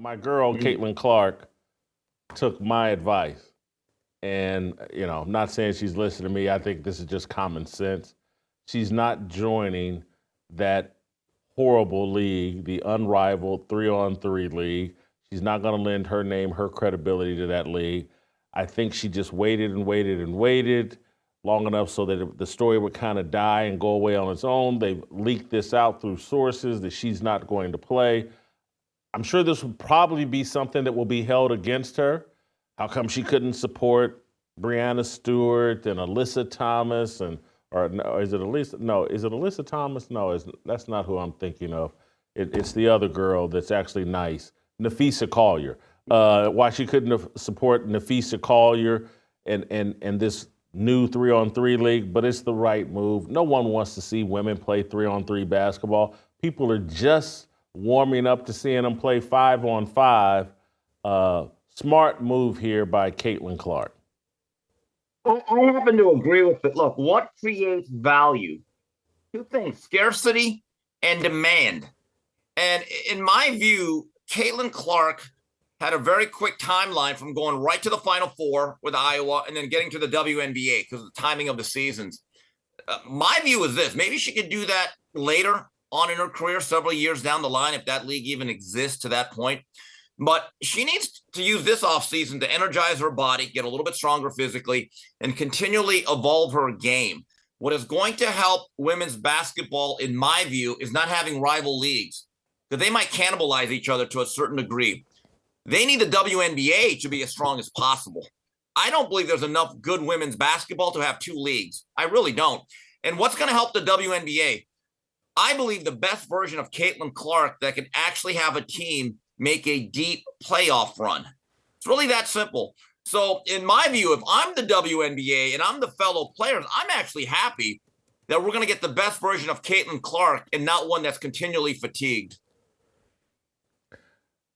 my girl, Caitlin Clark, took my advice. And, I'm not saying she's listening to me. I think this is just common sense. She's not joining that horrible league, the Unrivaled 3-on-3 league. She's not going to lend her name, her credibility to that league. I think she just waited and waited and waited long enough so that the story would kind of die and go away on its own. They've leaked this out through sources that she's not going to play. I'm sure this will probably be something that will be held against her. How come she couldn't support Breanna Stewart and Alyssa Thomas or no, is it Alyssa? No, is it Alyssa Thomas? No, that's not who I'm thinking of. It's the other girl that's actually nice, Nafisa Collier. Why she couldn't support Nafisa Collier and this new 3-on-3 league, but it's the right move. No one wants to see women play 3-on-3 basketball. People are just warming up to seeing them play 5-on-5. Smart move here by Caitlin Clark. I happen to agree with it. Look, what creates value? Two things, scarcity and demand. And in my view, Caitlin Clark had a very quick timeline from going right to the Final Four with Iowa and then getting to the WNBA because of the timing of the seasons. My view is this. Maybe she could do that later on in her career, several years down the line, if that league even exists to that point. But she needs to use this offseason to energize her body, get a little bit stronger physically, and continually evolve her game. What is going to help women's basketball, in my view, is not having rival leagues, because they might cannibalize each other to a certain degree. They need the WNBA to be as strong as possible. I don't believe there's enough good women's basketball to have two leagues. I really don't. And what's going to help the WNBA? I believe the best version of Caitlin Clark that can actually have a team make a deep playoff run. It's really that simple. So in my view, if I'm the WNBA and I'm the fellow players, I'm actually happy that we're going to get the best version of Caitlin Clark and not one that's continually fatigued.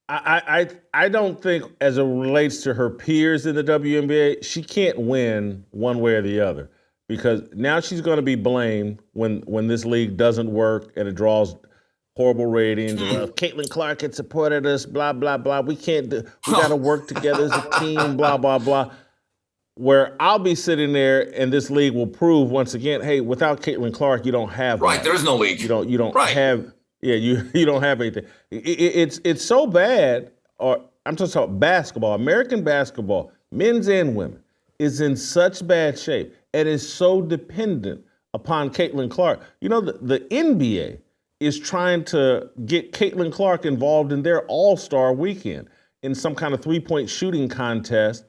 I don't think, as it relates to her peers in the WNBA, she can't win one way or the other, because now she's going to be blamed when this league doesn't work and it draws horrible ratings. Well, Caitlin Clark had supported us, blah, blah, blah. We can't do, we got to work together as a team, blah, blah, blah. Where I'll be sitting there and this league will prove once again, hey, without Caitlin Clark, you don't have right. That. There is no league. You don't right. have, you don't have anything. It's so bad, or I'm just talking basketball, American basketball, men's and women, is in such bad shape and is so dependent upon Caitlin Clark. You know, the NBA is trying to get Caitlin Clark involved in their All-Star weekend in some kind of three-point shooting contest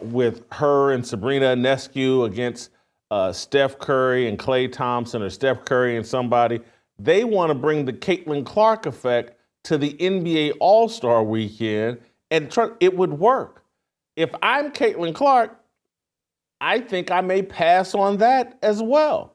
with her and Sabrina Ionescu against Steph Curry and Klay Thompson, or Steph Curry and somebody. They want to bring the Caitlin Clark effect to the NBA All-Star weekend, and it would work. If I'm Caitlin Clark, I think I may pass on that as well.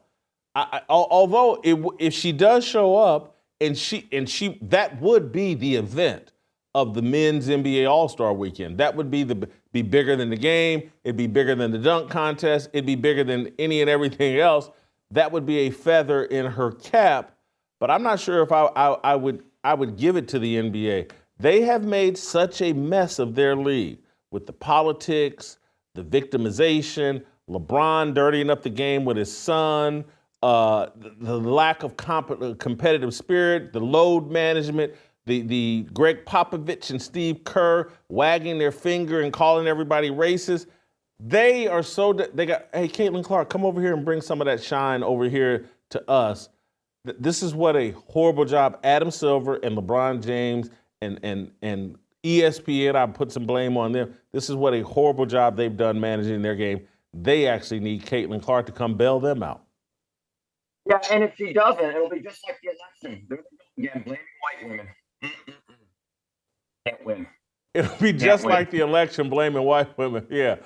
Although if she does show up and she that would be the event of the men's NBA All-Star weekend. That would be bigger than the game. It'd be bigger than the dunk contest. It'd be bigger than any and everything else. That would be a feather in her cap. But I'm not sure if I would give it to the NBA. They have made such a mess of their league with the politics, the victimization, LeBron dirtying up the game with his son. The lack of competitive spirit, the load management, the Greg Popovich and Steve Kerr wagging their finger and calling everybody racist. They are they got, hey, Caitlin Clark, come over here and bring some of that shine over here to us. This is what a horrible job Adam Silver and LeBron James and ESPN, I put some blame on them. This is what a horrible job they've done managing their game. They actually need Caitlin Clark to come bail them out. Yeah, and if she doesn't, it'll be just like the election. They're again blaming white women. Can't win. It'll be just like the election, blaming white women. Yeah.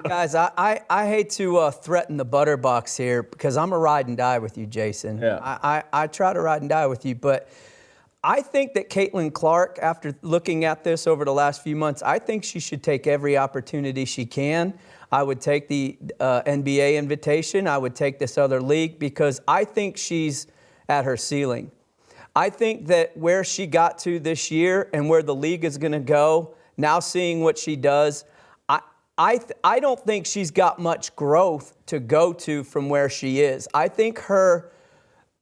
Guys, I hate to threaten the butter box here, because I'm a ride and die with you, Jason. Yeah. I try to ride and die with you, but I think that Caitlin Clark, after looking at this over the last few months, I think she should take every opportunity she can. I would take the NBA invitation. I would take this other league, because I think she's at her ceiling. I think that where she got to this year and where the league is going to go, now seeing what she does, I don't think she's got much growth to go to from where she is. I think her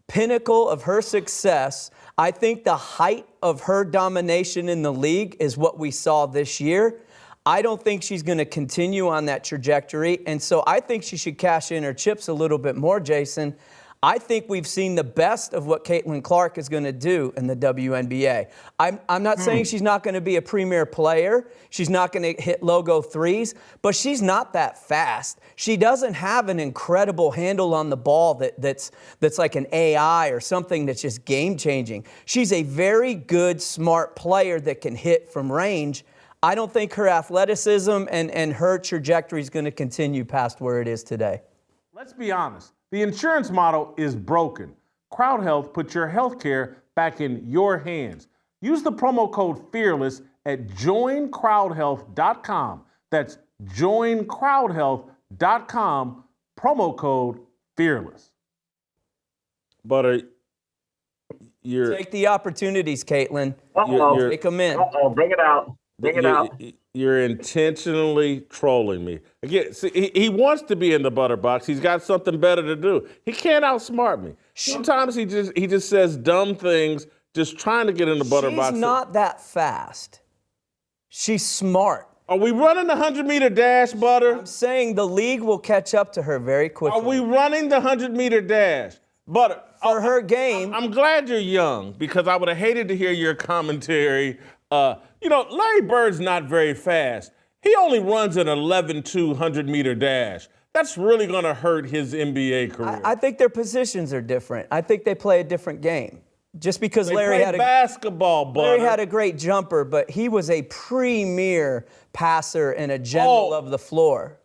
pinnacle of her success, I think the height of her domination in the league is what we saw this year. I don't think she's going to continue on that trajectory. And so I think she should cash in her chips a little bit more, Jason. I think we've seen the best of what Caitlin Clark is going to do in the WNBA. I'm not saying she's not going to be a premier player. She's not going to hit logo threes, but she's not that fast. She doesn't have an incredible handle on the ball that's like an AI or something that's just game-changing. She's a very good, smart player that can hit from range. I don't think her athleticism and her trajectory is going to continue past where it is today. Let's be honest. The insurance model is broken. Crowd Health puts your health care back in your hands. Use the promo code FEARLESS at joincrowdhealth.com. That's joincrowdhealth.com, promo code FEARLESS. Butter, you're... Take the opportunities, Caitlin. Take them in. Bring it out. Bring it out. You're intentionally trolling me. Again, see, he wants to be in the butter box. He's got something better to do. He can't outsmart me. Sometimes he just says dumb things, just trying to get in the butter box. She's not that fast. She's smart. Are we running the 100-meter dash, Butter? I'm saying the league will catch up to her very quickly. Are we running the 100-meter dash? Butter. For her game. I'm glad you're young because I would have hated to hear your commentary. Larry Bird's not very fast. He only runs an 11.2 100-meter dash. That's really going to hurt his NBA career. I think their positions are different. I think they play a different game. Just because they Larry had basketball, Butter. Larry had a great jumper, but he was a premier passer and a general of the floor.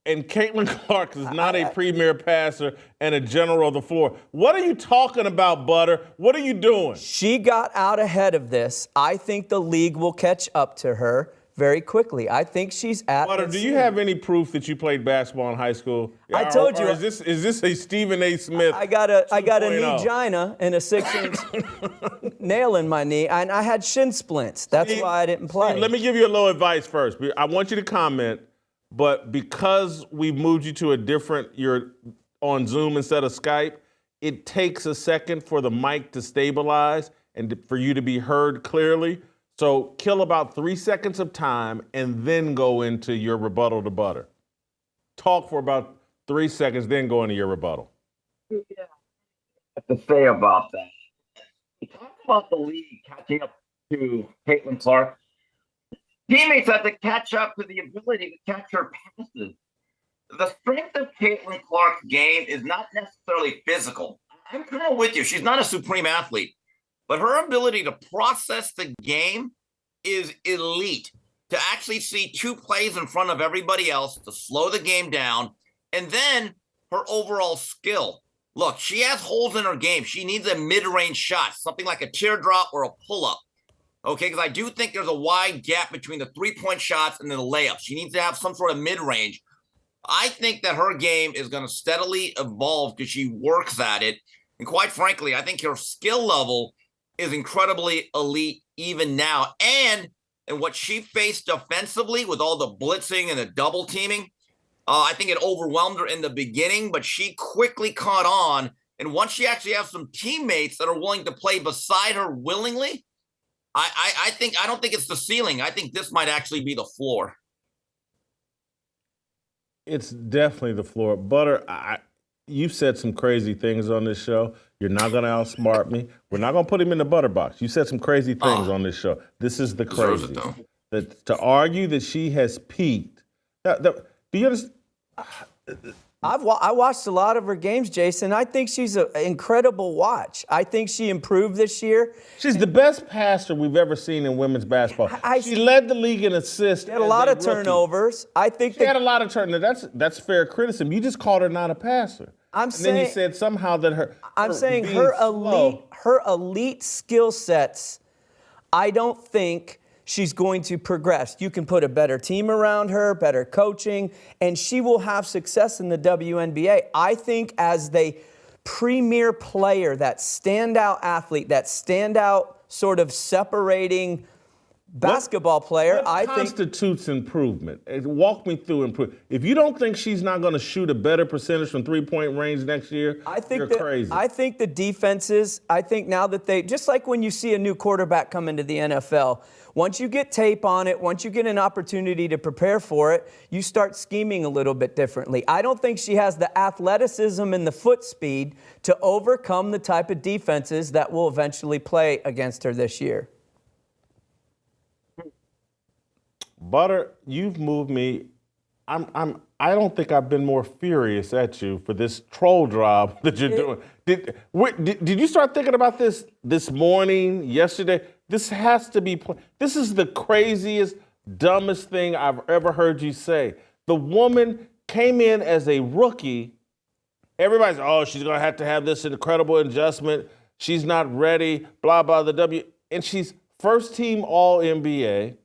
And Caitlin Clark is not a premier passer and a general of the floor. What are you talking about, Butter? What are you doing? She got out ahead of this. I think the league will catch up to her very quickly. I think she's at. Butter, do you have any proof that you played basketball in high school? I told you. Or is this a Stephen A. Smith? I got a knee-gina and a 6-inch nail in my knee, and I had shin splints. That's why I didn't play. Let me give you a little advice first. I want you to comment. But because we moved you to you're on Zoom instead of Skype, it takes a second for the mic to stabilize and for you to be heard clearly. So kill about 3 seconds of time and then go into your rebuttal to Butter. Talk for about 3 seconds, then go into your rebuttal. Yeah. What to say about that? We talk about the league catching up to Caitlin Clark. Teammates have to catch up to the ability to catch her passes. The strength of Caitlin Clark's game is not necessarily physical. I'm kind of with you. She's not a supreme athlete, but her ability to process the game is elite. To actually see two plays in front of everybody else, to slow the game down, and then her overall skill. Look, she has holes in her game. She needs a mid-range shot, something like a teardrop or a pull-up. Okay, because I do think there's a wide gap between the three-point shots and the layups. She needs to have some sort of mid-range. I think that her game is going to steadily evolve because she works at it. And quite frankly, I think her skill level is incredibly elite even now. And what she faced defensively with all the blitzing and the double teaming, I think it overwhelmed her in the beginning, but she quickly caught on. And once she actually has some teammates that are willing to play beside her willingly, I don't think it's the ceiling. I think this might actually be the floor. It's definitely the floor. Butter, you've said some crazy things on this show. You're not going to outsmart me. We're not going to put him in the butter box. You said some crazy things on this show. This is the crazy. To argue that she has peaked. Do you understand? I watched a lot of her games, Jason. I think she's an incredible watch. I think she improved this year. She's the best passer we've ever seen in women's basketball. She led the league in assists. She had a lot of turnovers. I think she had a lot of turnovers. That's fair criticism. You just called her not a passer. Then you said somehow that her elite skill sets, I don't think she's going to progress. You can put a better team around her, better coaching, and she will have success in the WNBA. I think as they premier player, that standout athlete, that standout sort of separating basketball player, What constitutes improvement? Walk me through improvement. If you don't think she's not going to shoot a better percentage from three-point range next year, you're crazy. I think the defenses, I think now that just like when you see a new quarterback come into the NFL, once you get tape on it, once you get an opportunity to prepare for it, you start scheming a little bit differently. I don't think she has the athleticism and the foot speed to overcome the type of defenses that will eventually play against her this year. Butter, you've moved me. I don't think I've been more furious at you for this troll job that you're doing. Did you start thinking about this morning, yesterday? This has to be. This is the craziest, dumbest thing I've ever heard you say. The woman came in as a rookie. Everybody's, oh, she's gonna have to have this incredible adjustment. She's not ready. Blah blah. And she's first team All NBA.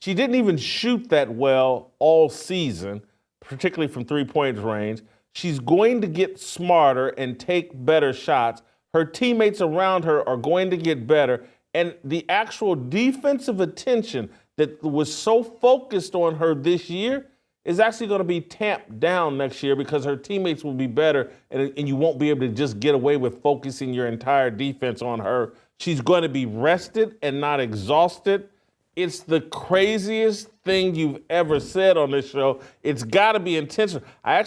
She didn't even shoot that well all season, particularly from three-point range. She's going to get smarter and take better shots. Her teammates around her are going to get better. And the actual defensive attention that was so focused on her this year is actually going to be tamped down next year because her teammates will be better and you won't be able to just get away with focusing your entire defense on her. She's going to be rested and not exhausted. It's the craziest thing you've ever said on this show. It's got to be intentional. I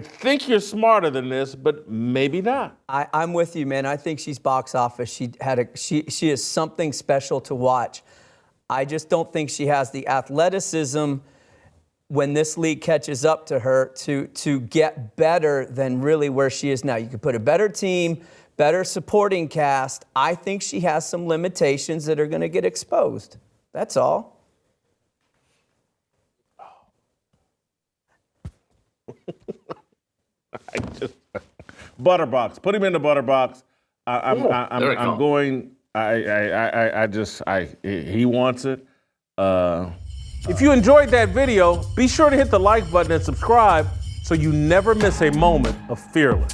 think you're smarter than this, but maybe not. I'm with you, man. I think she's box office. She is something special to watch. I just don't think she has the athleticism when this league catches up to her to get better than really where she is now. You could put a better team, better supporting cast. I think she has some limitations that are going to get exposed. That's all. Butterbox. Put him in the Butterbox. He wants it. If you enjoyed that video, be sure to hit the like button and subscribe so you never miss a moment of Fearless.